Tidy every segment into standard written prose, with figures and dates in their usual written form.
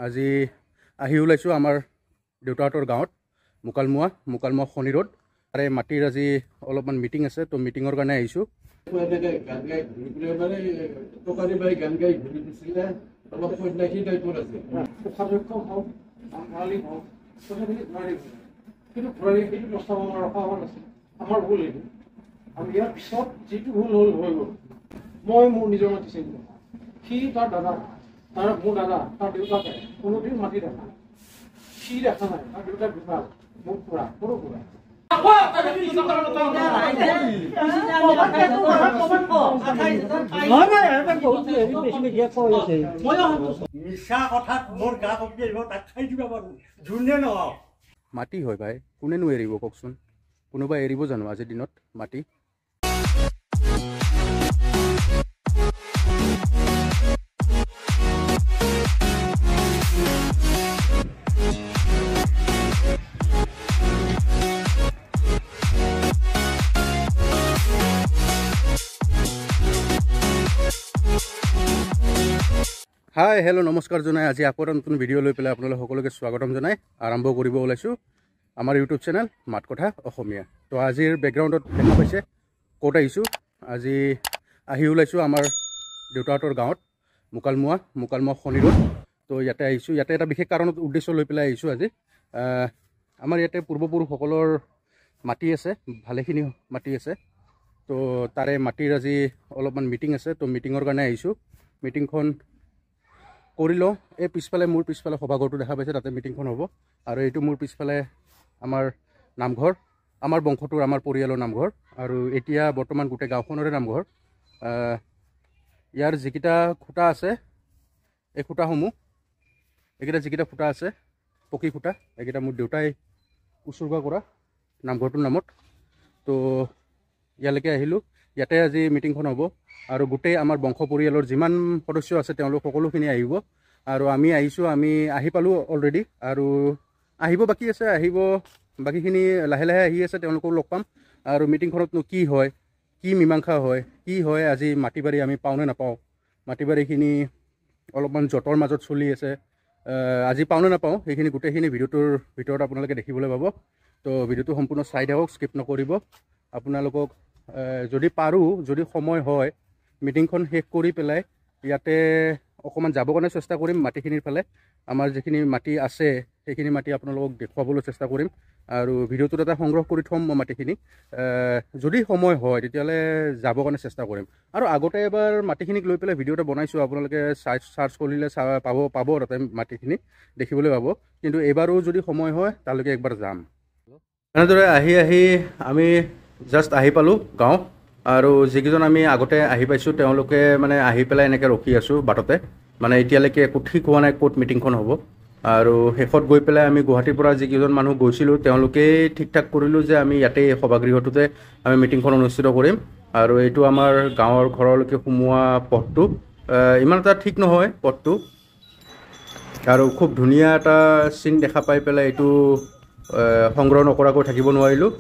আজি আহি ওলাইছোঁ আমাৰ দেউতাহঁতৰ গাঁৱত মুকালমুৱা শনি ৰোড। তাৰে মাটিৰ আজি অলপমান মিটিং আছে, তো মিটিঙৰ কাৰণে আহিছোঁ। মই মোৰ নিজৰ মাটি চিনি সি তাৰ দাদা মোৰ দাদা তাৰ দেউতাকে কোনোদিন মাটি দেখা সি দেখা নাই, তাৰ দেউতাক ঢুকাল মোৰ পুৰা সৰু পুৰা। মাটি হয় ভাই, কোনেনো এৰিব কওকচোন? কোনোবাই এৰিব জানো আজিৰ দিনত মাটি? হাই হেল্ল' নমস্কাৰ জনাই আজি আকৌ এটা নতুন ভিডিঅ' লৈ পেলাই আপোনালোক সকলোকে স্বাগতম জনাই আৰম্ভ কৰিব ওলাইছোঁ আমাৰ ইউটিউব চেনেল মাত কথা অসমীয়া। তো আজিৰ বেকগ্ৰাউণ্ডত দেখা পাইছে ক'ত আহিছোঁ। আজি আহি ওলাইছোঁ আমাৰ দেউতাহঁতৰ গাঁৱত মুকালমুৱা শনি ৰোড। তো ইয়াতে আহিছোঁ, ইয়াতে এটা বিশেষ কাৰণত উদ্দেশ্য লৈ পেলাই আহিছোঁ। আজি আমাৰ ইয়াতে পূৰ্বপুৰুষসকলৰ মাটি আছে, ভালেখিনি মাটি আছে। তো তাৰে মাটিৰ আজি অলপমান মিটিং আছে, তো মিটিঙৰ কাৰণে আহিছোঁ। মিটিংখন কৰি লওঁ। এই পিছফালে মোৰ পিছফালে সভাঘৰটো দেখা পাইছে, তাতে মিটিংখন হ'ব। আৰু এইটো মোৰ পিছফালে আমাৰ নামঘৰ, আমাৰ বংশটোৰ আমাৰ পৰিয়ালৰ নামঘৰ। আৰু এতিয়া বৰ্তমান গোটেই গাঁওখনৰে নামঘৰ। ইয়াৰ যিকেইটা খুঁটা আছে, এই খুঁটাসমূহ এইকেইটা যিকেইটা খুঁটা আছে পকী খুঁটা, এইকেইটা মোৰ দেউতাই উচৰ্গা কৰা নামঘৰটোৰ নামত। তো ইয়ালৈকে আহিলোঁ, ইয়াতে আজি মিটিংখন হ'ব। আৰু গোটেই আমাৰ বংশ পৰিয়ালৰ যিমান সদস্য আছে তেওঁলোক সকলোখিনি আহিব। আৰু আমি আহিছোঁ, আমি আহি পালোঁ অলৰেডি, আৰু আহিব বাকী আছে, বাকীখিনি লাহে লাহে আহি আছে, তেওঁলোকো লগ পাম। আৰু মিটিংখনতনো কি হয়, কি মীমাংসা হয়, কি হয়, আজি মাটি বাৰী আমি পাওঁ নে নাপাওঁ, মাটি বাৰীখিনি অলপমান জটৰ মাজত চলি আছে, আজি পাওঁ নে নাপাওঁ সেইখিনি গোটেইখিনি ভিডিঅ'টোৰ ভিতৰত আপোনালোকে দেখিবলৈ পাব। তো ভিডিঅ'টো সম্পূৰ্ণ চাই থাকক, স্কিপ নকৰিব। আপোনালোকক যদি পাৰোঁ, যদি সময় হয়, মিটিংখন শেষ কৰি পেলাই ইয়াতে অকণমান যাব কাৰণে চেষ্টা কৰিম মাটিখিনিৰ ফালে। আমাৰ যিখিনি মাটি আছে সেইখিনি মাটি আপোনালোকক দেখুৱাবলৈ চেষ্টা কৰিম। আৰু ভিডিঅ'টোত এটা সংগ্ৰহ কৰি থ'ম মই মাটিখিনি। যদি সময় হয় তেতিয়াহ'লে যাব কাৰণে চেষ্টা কৰিম। আৰু আগতে এবাৰ মাটিখিনিক লৈ পেলাই ভিডিঅ' এটা বনাইছোঁ, আপোনালোকে চাৰ্চ কৰিলে পাব তাতে মাটিখিনি দেখিবলৈ পাব। কিন্তু এইবাৰো যদি সময় হয় তালৈকে একবাৰ যাম। এনেদৰে আহি আমি জাষ্ট আহি পালোঁ গাঁও। আৰু যিকেইজন আমি আগতে আহি পাইছোঁ তেওঁলোকে মানে আহি পেলাই এনেকৈ ৰখি আছোঁ বাটতে। মানে এতিয়ালৈকে একো ঠিক হোৱা নাই ক'ত মিটিংখন হ'ব। আৰু শেষত গৈ পেলাই আমি গুৱাহাটীৰ পৰা যিকেইজন মানুহ গৈছিলোঁ তেওঁলোকেই ঠিক ঠাক কৰিলোঁ যে আমি ইয়াতেই সভাগৃহটোতে আমি মিটিংখন অনুষ্ঠিত কৰিম। আৰু এইটো আমাৰ গাঁৱৰ ঘৰলৈকে সোমোৱা পথটো, ইমান এটা ঠিক নহয় পথটো। আৰু খুব ধুনীয়া এটা চিন দেখা পাই পেলাই এইটো সংগ্ৰহ নকৰাকৈ থাকিব নোৱাৰিলোঁ।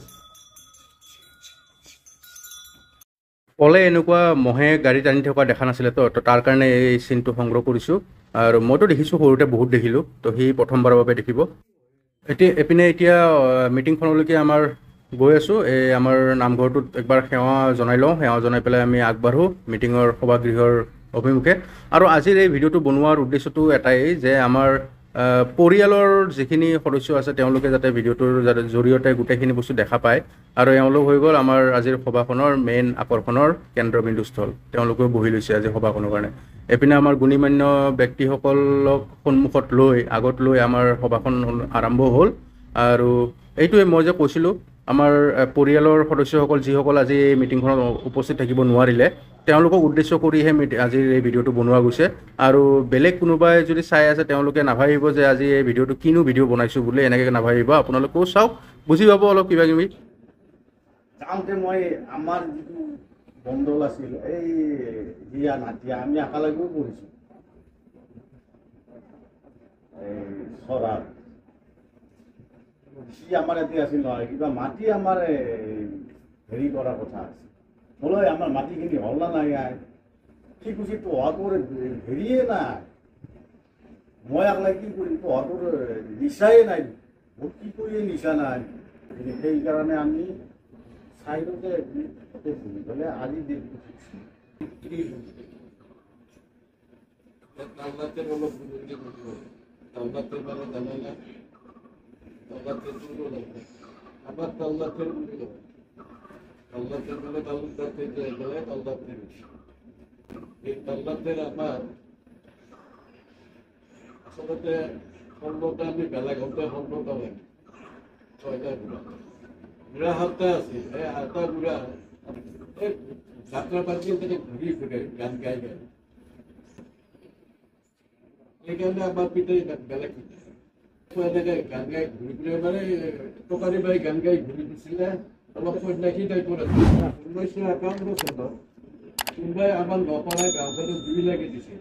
পলে এনেকুৱা মহে গাড়ীত আনি থকা দেখা নাছিলে, তো তাৰ কাৰণে এই চিনটো সংগ্ৰহ কৰিছোঁ। আৰু মইতো দেখিছোঁ, সৰুতে বহুত দেখিলোঁ, তো সি প্ৰথমবাৰৰ বাবে দেখিব। এতিয়া মিটিংখনলৈকে আমাৰ গৈ আছোঁ। এই আমাৰ নামঘৰটোত একবাৰ সেৱা জনাই লওঁ, সেৱা জনাই পেলাই আমি আগবাঢ়োঁ মিটিঙৰ সভাগৃহৰ অভিমুখে। আৰু আজিৰ এই ভিডিঅ'টো বনোৱাৰ উদ্দেশ্যটো এটাই যে আমাৰ পৰিয়ালৰ যিখিনি সদস্য আছে তেওঁলোকে যাতে ভিডিঅ'টোৰ জৰিয়তে গোটেইখিনি বস্তু দেখা পায়। আৰু এওঁলোক হৈ গ'ল আমাৰ আজিৰ সভাখনৰ মেইন আকৰ্ষণৰ কেন্দ্ৰবিন্দুস্থল। তেওঁলোকেও বহি লৈছে আজি সভাখনৰ কাৰণে। এইপিনে আমাৰ গুণীমান্য ব্যক্তিসকলক সন্মুখত লৈ আগত লৈ আমাৰ সভাখন আৰম্ভ হ'ল। আৰু এইটোৱে মই যে কৈছিলোঁ, আমাৰ পৰিয়ালৰ সদস্যসকল যিসকল আজি এই মিটিংখনত উপস্থিত থাকিব নোৱাৰিলে তেওঁলোকক উদ্দেশ্য কৰিহে আজিৰ এই ভিডিঅ'টো বনোৱা গৈছে। আৰু বেলেগ কোনোবাই যদি চাই আছে তেওঁলোকে নাভাবিব যে আজি এই ভিডিঅ'টো কিনো ভিডিঅ' বনাইছোঁ বুলি, এনেকৈ নাভাবিব। আপোনালোকেও চাওক, বুজি পাব অলপ কিবা কিবি। যাওঁতে মই আমাৰ যিটো বন্দল আছিল এই জীয়া নাতিয়া আমি একেলগেও পঢ়িছোঁ এই চৰাত। সি আমাৰ ইয়াতে আছিল নহয়, কিবা মাটি আমাৰ হেৰি কৰাৰ কথা আছে। বোলে আমাৰ মাটিখিনি হ'ল না নাই। সি কৈছে তো হোৱাটো হেৰিয়ে নাই, মই আপোনাক কি কৰিম তহঁতৰ নিচাই নাই মোক কি কৰি নিচা নাই সেইকাৰণে আমি চাইডতে ঘূৰি পেলাই আজি দিনটো তাওলাতের হলো বুঝতে বুঝবো তাওলাতের মানে জানা না তাওলাতের বুঝবো লাগবে আবার তাওলাতের বুঝবো তাওলাতের মানে তাওলাতের যে বলে তাওলাতের এই তাওলাতের আমার আসলে সম্পদটা আমি বেলা ঘন্টা সম্পদ লাগে 6টা গুড়া হাতে আছে এই হাতা গুড়া এই যাত্রাপাতি থেকে ঘুরি ফিরে গান গাই গাই এইকাৰণে আমাৰ পিতাই বেলেগ গান গাই ঘূৰি ফুৰে মানে টকাৰী বাই গান গাই ঘূৰি ফুৰিছিলে অলপ সন্যাসী টাইপৰ আছিল 1951 চনত কোনোবাই আমাৰ নপৰা গাঁওখনত জুই লাগি দিছে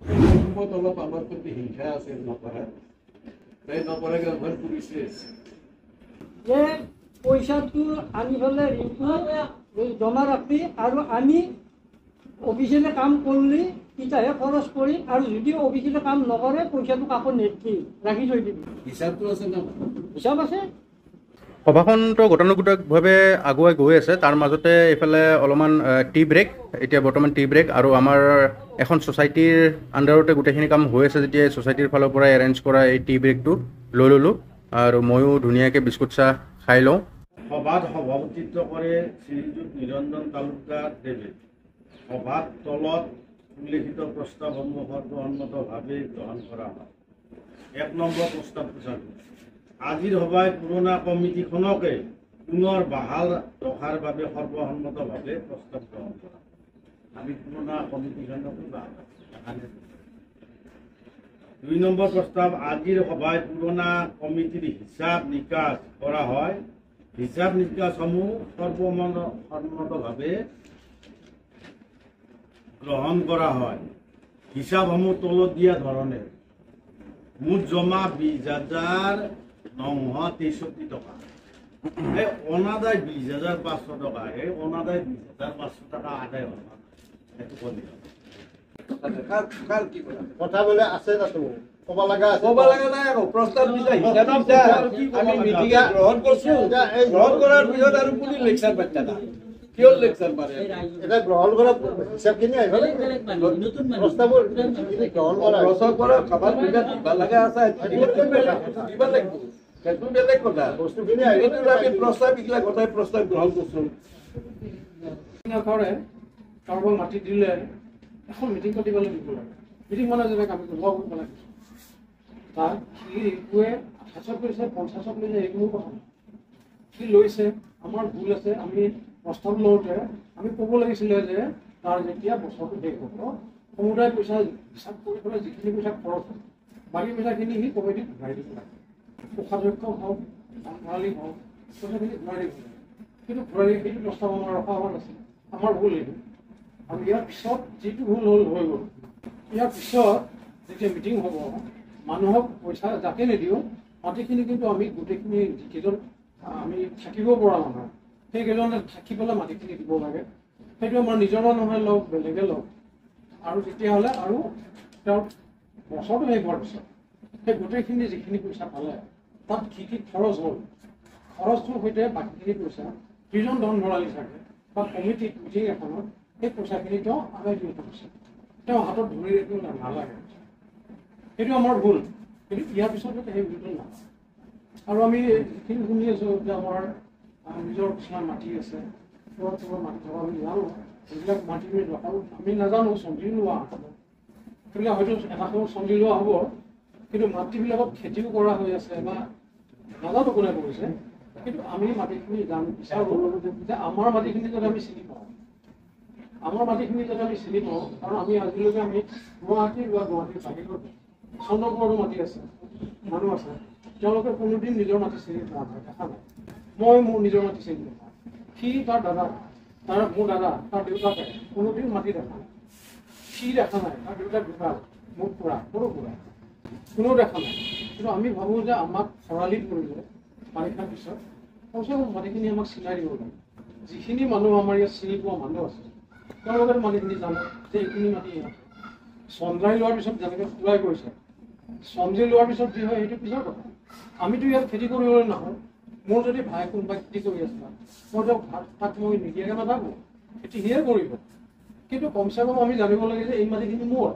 সেই সময়ত অলপ আমাৰ প্ৰতি হিংসা আছিল নপৰা তাই নপৰা গাঁওখন পুলিচে যে পইচাটো আনি পেলাই জমা ৰাখি আৰু আমি অফিচিয়েলি কাম কৰিলে তেতিয়াহে খৰচ কৰি আৰু যদি অফিচিয়েলি কাম নকৰে পইচাটো কাকো নেকি ৰাখি থৈ দিবি হিচাপটো আছে ন হিচাপ আছে সভাখনটো গতানুগতিকভাৱে আগুৱাই গৈ আছে তাৰ মাজতে এইফালে অলপমান টি ব্ৰেক এতিয়া বৰ্তমান টি ব্ৰেক আৰু আমাৰ এখন ছ'চাইটিৰ আণ্ডাৰতে গোটেইখিনি কাম হৈ আছে যেতিয়া এই ছ'চাইটিৰ ফালৰ পৰা এৰেঞ্জ কৰা এই টি ব্ৰেকটো লৈ ল'লোঁ আৰু ময়ো ধুনীয়াকৈ বিস্কুট চাহ খাই লওঁ সভাত সভাপতিত্ব কৰে শ্ৰীযুত নিৰঞ্জন তালুকদাৰ দেৱে সভাত তলত উল্লেখিত প্ৰস্তাৱসমূহ সৰ্বসন্মতভাৱে গ্ৰহণ কৰা হয় 1 নম্বৰ প্ৰস্তাৱটো চালোঁ আজিৰ সভাই পুৰণা কমিটিখনকে পুনৰ বাহাল ৰখাৰ বাবে সৰ্বসন্মতভাৱে প্ৰস্তাৱ গ্ৰহণ কৰা আমি পুৰণা কমিটিখনকে বাহাল 2 নম্বৰ প্ৰস্তাৱ আজিৰ সভাই পুৰণা কমিটিৰ হিচাপ নিকাচ কৰা হয় হিচাপ নিকাচসমূহ সৰ্বসন্মতভাৱে গ্ৰহণ কৰা হয় হিচাপসমূহ তলত দিয়া ধৰণে মুঠ জমা 20,963 টকা এই অনাদায় 20,500 টকা এই অনাদায় 20,500 টকা আদায় হ'ল সেইটো কৰি কথা বলে আছে না তো কবা লাগা আছে ক'ব লগা নাই আকৌ প্ৰস্তাৱ দিছে হিচাপ দিছে আমি মিটিঙে গ্ৰহণ কৰিছোঁ গ্ৰহণ কৰাৰ পিছত আৰু পুলি লেকচাৰ পাতিছে না কিয় লেকচাৰ পাৰে এটা গ্ৰহণ কৰা হিসাব কিনে আইবা প্ৰস্তাব গ্ৰহণ কৰা প্ৰস্তাৱ কৰা খাবার পিঠা দিবা লগা আছে দিবা লাগিব সেইটো বেলেগ কথা বস্তু কিনে এইটো আমি প্ৰস্তাৱ এইগিলা গোটাই প্ৰস্তাৱ গ্ৰহণ কৰিছোঁ ঘৰে কাৰোবাক মাটি দিলে এখন মিটিং পাতিবলৈ দিব লাগে মিটিং মানে যেনেকৈ আমি লগ কৰিব লাগে তাত সি একোৱে 28 লৈছে 50 লৈছে এইবোৰ কথা সি লৈছে আমাৰ ভুল আছে আমি প্ৰস্তাৱ লওঁতে আমি ক'ব লাগিছিলে যে তাৰ যেতিয়া বছৰটো শেষ হ'ব সমুদায় পইচা হিচাপ কৰি পেলাই যিখিনি পইচা খৰচ হয় বাকী পইচাখিনি সি কমিটিত ঘূৰাই দিব লাগে কোষাধ্যক্ষ হওক ধানশালী হওক পইচাখিনি ঘূৰাই দিব লাগে কিন্তু ঘূৰাই সেইটো প্ৰস্তাৱ আমাৰ ৰখা হোৱা নাছিল আমাৰ ভুল এইটো আৰু ইয়াৰ পিছত যিটো ভুল হ'ল হৈ গ'ল ইয়াৰ পিছত যেতিয়া মিটিং হ'ব মানুহক পইচা যাকে নিদিওঁ মাটিখিনি কিন্তু আমি গোটেইখিনি যিকেইজন আমি থাকিব পৰা মানুহ সেইকেইজনে থাকি পেলাই মাটিখিনি দিব লাগে সেইটো আমাৰ নিজৰ মানুহে লওক বেলেগে লওক আৰু তেতিয়াহ'লে আৰু তেওঁৰ বছৰটো শেষ হোৱাৰ পিছত সেই গোটেইখিনি যিখিনি পইচা পালে তাত কি কি খৰচ হ'ল খৰচটোৰ সৈতে বাকীখিনি পইচা যিজন ধন ভৰালী থাকে বা কমিটিত মিটিং এখনত সেই পইচাখিনি তেওঁ আদায় দিব পাৰিছে তেওঁ হাতত ধৰি ৰাখিব নালাগে সেইটো আমাৰ ভুল কিন্তু ইয়াৰ পিছত সেই ভুলটো নহয় আৰু আমি যিখিনি শুনি আছোঁ যে আমাৰ নিজৰ কিছুমান মাটি আছে মাটি থকা আমি জানো সেইবিলাক মাটি আমি নাজানো চম্জি লোৱা সেইবিলাক হয়তো এটা সময়ত চম্জি লোৱা হ'ব কিন্তু মাটিবিলাকত খেতিও কৰা হৈ আছে বা নাজানো কোনে কৰিছে কিন্তু আমি মাটিখিনি বিচাৰোঁ যে আমাৰ মাটিখিনি যাতে আমি চিনি পাওঁ আমাৰ মাটিখিনি যাতে আমি চিনি পাওঁ কাৰণ আমি আজিলৈকে আমি গুৱাহাটীৰ বা গুৱাহাটীৰ বাহিৰত চন্দ্ৰপুৰতো মাটি আছে মানুহ আছে তেওঁলোকে কোনোদিন নিজৰ মাটি চিনি পোৱা নাই দেখা নাই মই মোৰ নিজৰ মাটি চিনি নাপাওঁ সি তাৰ দাদা মোৰ দাদা তাৰ দেউতাকে কোনোদিন মাটি দেখা নাই সি দেখা নাই তাৰ দেউতাক ঢুকাল মোৰ খুৰা সৰু খুৰা কোনেও দেখা নাই কিন্তু আমি ভাবোঁ যে আমাক খৰালি কৰিলে বাৰিষাৰ পিছত কমচে কম মাটিখিনি আমাক চিনাই দিব লাগে যিখিনি মানুহ আমাৰ ইয়াত চিনি পোৱা মানুহ আছে তেওঁলোকে মাটিখিনি জানে যে এইখিনি মাটি চমজাই লোৱাৰ পিছত যেনেকৈ খোলাই কৰিছে, চমজি লোৱাৰ পিছত যি হয় সেইটো পিছৰ কথা। আমিতো ইয়াত খেতি কৰিবলৈ নাহোঁ। মোৰ যদি ভাই কোনোবাই খেতি কৰি আছে, মই তেওঁক ভাত মই নিদিয়াকৈ নাথাকোঁ, খেতি সিয়ে কৰিব। কিন্তু কমচে কম আমি জানিব লাগে যে এই মাটিখিনি মোৰ,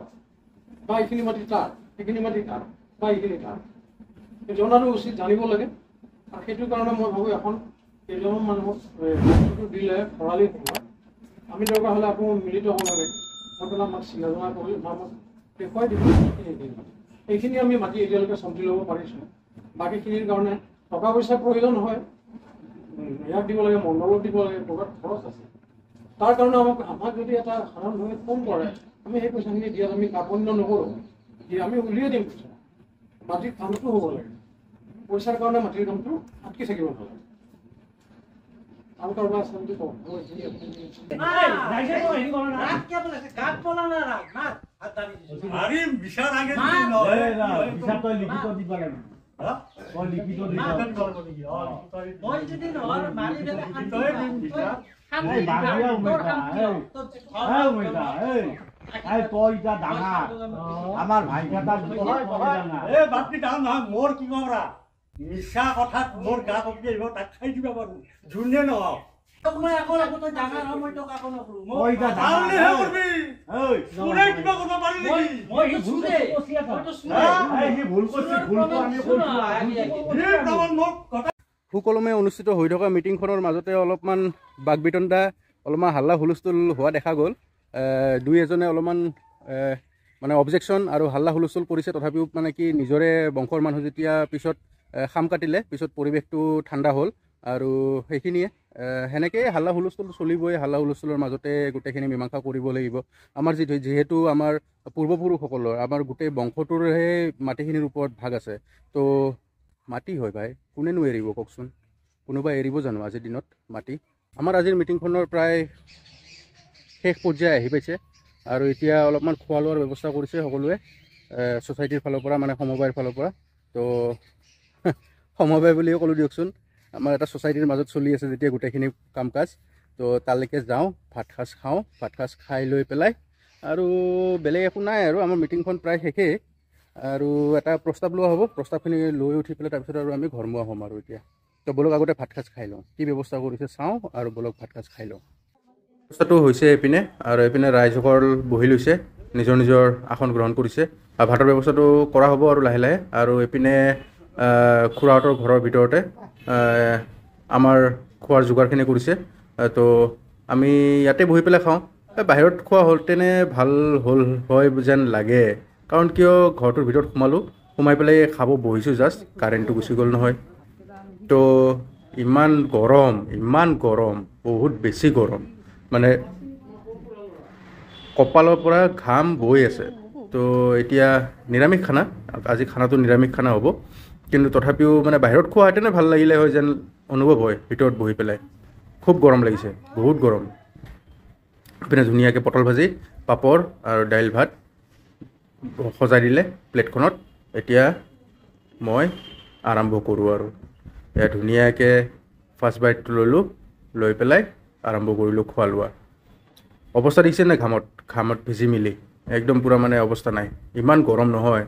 বা এইখিনি মাটি তাৰ, সেইখিনি মাটি তাৰ, বা এইখিনি তাৰ। জনাটো উচিত, জানিব লাগে। আৰু সেইটো কাৰণে মই ভাবোঁ এখন কেইজনমান মানুহক বস্তুটো দিলে খৰালি সময়ত আমি দৰকাৰ হ'লে আকৌ মিলিত হ'ব লাগে। মই পেলাই আমাক চিনাজনা কৰি আমাক দেখুৱাই দিব এইখিনি আমি মাটি এতিয়ালৈকে চমজি ল'ব পাৰিছোঁ। বাকীখিনিৰ কাৰণে টকা পইচাৰ প্ৰয়োজন হয়, ইয়াক দিব লাগে, মণ্ডলত দিব লাগে, ক'ৰবাত খৰচ আছে। তাৰ কাৰণে আমাক যদি এটা সাধাৰণভাৱে ফোন কৰে, আমি সেই পইচাখিনি দিয়াত আমি কাৰ্পণ্য নকৰোঁ, দি আমি উলিয়াই দিম পইচা। মাটিৰ কামটো হ'ব লাগে, পইচাৰ কাৰণে মাটিৰ কামটো আটকি থাকিব নালাগে। আৰু কাৰোবাৰ আছে যদি কওক। আমার ভাই মোর কি কমরা মিশা কথা মোর গা কপি আহিব তাক খাই দিবা পারো জুনে নহওক মই আকৌ আগতে ডাঙৰ হয় মই তো কাকো নকৰো মই ডাঙৰ হে কৰবি এই কোনে কিবা কৰিব পাৰি নেকি মই সুনে মই তো সুনে এই হি ভুল কৰিছে ভুলটো আমি কৈছো এই প্ৰমাণ মোক কথা সুকলমে অনুষ্ঠিত হৈ থকা মিটিংখনৰ মাজতে অলপমান বাকবিতণ্ডা, অলপমান হাল্লা হুলস্থুল হোৱা দেখা গ'ল। দুই এজনে অলপমান মানে অবজেকশ্যন আৰু হাল্লা হুলস্থুল কৰিছে। তথাপিও মানে কি নিজৰে বংশৰ মানুহ যেতিয়া পিছত খাম কাটিলে, পিছত পৰিৱেশটো ঠাণ্ডা হ'ল আৰু সেইখিনিয়ে সেনেকৈ হাল্লা হুলস্থুল চলিবই। হাল্লা হুলস্থুলৰ মাজতে গোটেইখিনি মীমাংসা কৰিব লাগিব। আমাৰ যিহেতু আমাৰ পূৰ্বপুৰুষসকলৰ, আমাৰ গোটেই বংশটোৰহে মাটিখিনিৰ ওপৰত ভাগ আছে। তো মাটি হয় ভাই, কোনেনো এৰিব কওকচোন? কোনোবা এৰিব জানো আজিৰ দিনত মাটি? আমাৰ আজিৰ মিটিংখনৰ প্ৰায় শেষ পৰ্যায়ে আহি পাইছে আৰু এতিয়া অলপমান খোৱা লোৱাৰ ব্যৱস্থা কৰিছে সকলোৱে ছ'চাইটিৰ ফালৰ পৰা, মানে সমবায়ৰ ফালৰ পৰা। তো সমবায় বুলিয়ে ক'লোঁ দিয়কচোন, আমাৰ এটা ছ'চাইটিৰ মাজত চলি আছে যেতিয়া গোটেইখিনি কাম কাজ। তো তালৈকে যাওঁ, ভাত সাজ খাওঁ, ভাত সাজ খাই লৈ পেলাই আৰু বেলেগ একো নাই আৰু আমাৰ মিটিংখন প্ৰায় শেষেই। আৰু এটা প্ৰস্তাৱ লোৱা হ'ব, প্ৰস্তাৱখিনি লৈ উঠি পেলাই তাৰপিছত আৰু আমি ঘৰমুৱা হ'ম আৰু এতিয়া। তো বলক আগতে ভাত সাজ খাই লওঁ, কি ব্যৱস্থা কৰিছে চাওঁ আৰু বলক ভাত সাজ খাই লওঁ। ব্যৱস্থাটো হৈছে এইপিনে, আৰু এইপিনে ৰাইজসকল বহি লৈছে, নিজৰ নিজৰ আসন গ্ৰহণ কৰিছে। আৰু ভাতৰ ব্যৱস্থাটো কৰা হ'ব আৰু লাহে লাহে। আৰু এইপিনে খুৰাহঁতৰ ঘৰৰ ভিতৰতে আমাৰ খোৱাৰ যোগাৰখিনি কৰিছে। তো আমি ইয়াতে বহি পেলাই খাওঁ। বাহিৰত খোৱা হ'লতেনে ভাল হয় যেন লাগে, কাৰণ কিয় ঘৰটোৰ ভিতৰত সোমাই পেলাই খাব বহিছোঁ জাষ্ট, কাৰেণ্টটো গুচি গ'ল নহয়। তো ইমান গৰম, বহুত বেছি গৰম, মানে কপালৰ পৰা ঘাম বৈ আছে। তো এতিয়া নিৰামিষ খানা, আজি খানাটো নিৰামিষ খানা হ'ব। কিন্তু তথাপিও মানে বাহিৰত খোৱা হেঁতেনে ভাল লাগিলে হয় যেন অনুভৱ হয় ভিতৰত বহি পেলাই। খুব গৰম লাগিছে, বহুত গৰম। এইপিনে ধুনীয়াকৈ পটল ভাজি, পাপৰ আৰু দাইল ভাত সজাই দিলে প্লেটখনত। এতিয়া মই আৰম্ভ কৰোঁ আৰু এয়া ধুনীয়াকৈ ফাৰ্ষ্ট বাইটটো ল'লোঁ, লৈ পেলাই আৰম্ভ কৰিলোঁ খোৱা লোৱা। অৱস্থা দেখিছে নে? ঘামত ভিজি মেলি একদম পূৰা মানে অৱস্থা নাই। ইমান গৰম নহয়,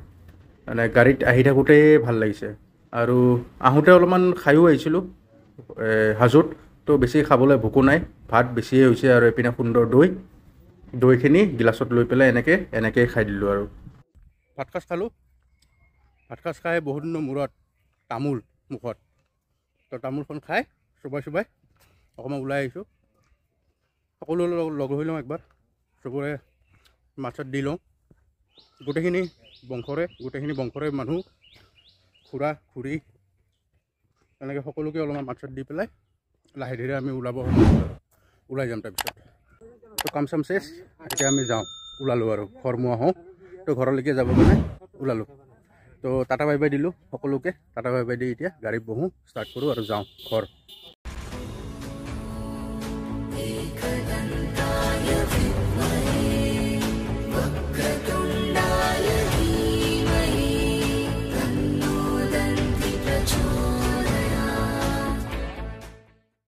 মানে গাড়ীত আহি থাকোঁতেই ভাল লাগিছে। আৰু আহোঁতে অলপমান খায়ো আহিছিলোঁ হাজোত, তো বেছি খাবলৈ ভোকো নাই, ভাত বেছিয়ে হৈছে। আৰু এইপিনে সুন্দৰ দৈখিনি গিলাচত লৈ পেলাই এনেকৈ খাই দিলোঁ আৰু ভাত সাজ খালোঁ। ভাত সাজ খাই বহুত দিনৰ মূৰত তামোল মুখত, তো তামোলখন খাই চোবাই অকণমান ওলাই আহিছোঁ। সকলোৰে লগ হৈ লওঁ একবাৰ, চবৰে মাছত দি লওঁ। গোটেইখিনি বংশৰে মানুহ, খুৰা খুৰী এনেকৈ সকলোকে অলপমান মাছত দি পেলাই লাহে ধীৰে আমি ওলাই যাম। তাৰপিছত তো কাম চাম চেছ, এতিয়া আমি ওলালোঁ আৰু ঘৰমুৱা হওঁ। তো ঘৰলৈকে যাব কাৰণে ওলালোঁ। তো টাটা বাই বাই দিলোঁ সকলোকে, টাটা বাই বাই দি এতিয়া গাড়ীত বহোঁ, ষ্টাৰ্ট কৰোঁ আৰু যাওঁ ঘৰ।